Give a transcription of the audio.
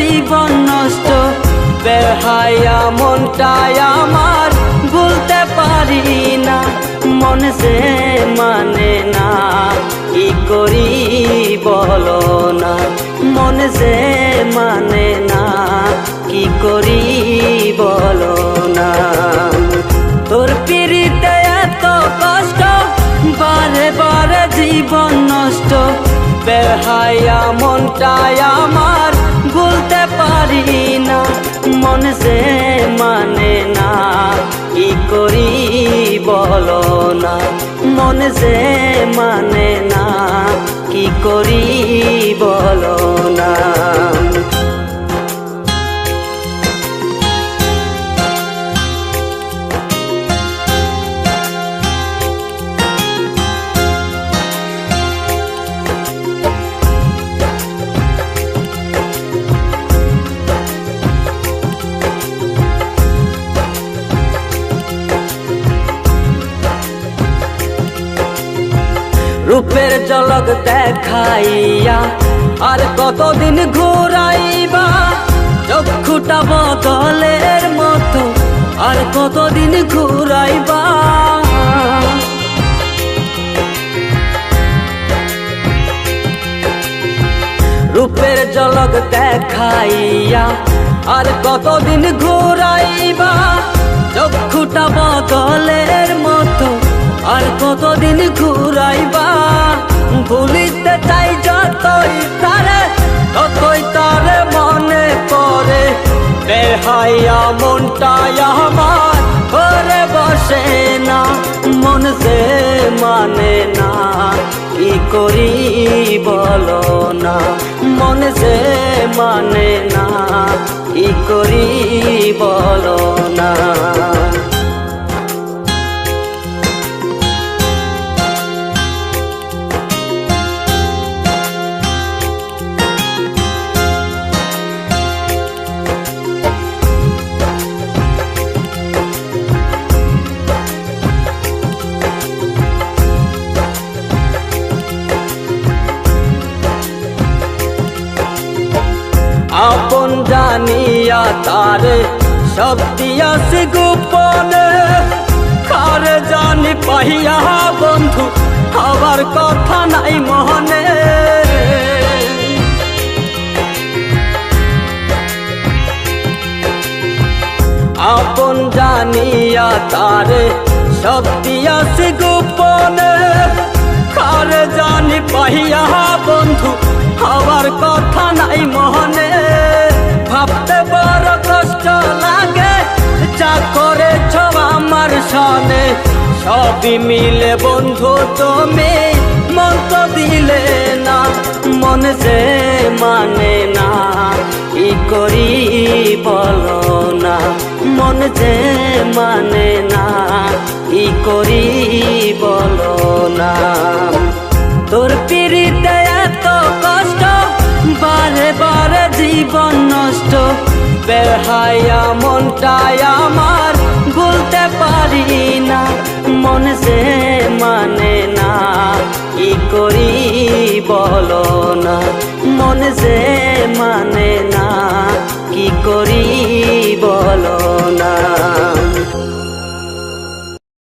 জীবন নষ্ট, বেহায়া মনটাই আমার ভুলতে পারি না। মন যে মানে না, কি করি বলো না। মন যে মানে না, কি করি বলো না। তোর পিড়িতে এত কষ্ট, বারে বারে জীবন নষ্ট, বেহায়া মনটাই আমার ভুলতে পারি না। মন যে মানে না, কি করি বলো না। মন যে মানে না, কি করি বলো না। রূপের ঝলক দেখাইয়া আর কতদিন ঘুরাইবা, চক্ষুটা বদলের মতো আর কতদিন ঘুরাইবা। রূপের ঝলক দেখাইয়া আর কতদিন ঘুরাইবা, চক্ষুটা বদলের মতো আর কতদিন ঘুরাইবা। ভুলিতে চাই যতই তারে, ততই তারে মনে পড়ে, বেহায়া মনটাই আমার ঘরে বসে না। মন যে মানে না, কি করি বলো না। মন যে মানে না, কি করি বলো না। আপন জানিয়া তারে সব দিয়াছি গোপনে, কারে জানি পাইয়া বন্ধু হবার কথা নাই মনে। আপন জানিয়া তারে সব দিয়াছি গোপনে, কারে জানি পাইয়া বন্ধু হবার কথা নাই মনে। ভাবতে বড় কষ্ট লাগে, যা করেছ আমার সনে, সবই মিলে বন্ধু তুমি মন তো দিলে না। মন যে মানে না, কি করি বলো না। মন যে মানে না, কি করি বলো না। তোর পিড়িতে এত কষ্ট, বারে বারে জীবন নষ্ট, বেহায়া মনটাই আমার ভুলতে পারি না। মন যে মানে না, কি করি বলো না। মন যে মানে না,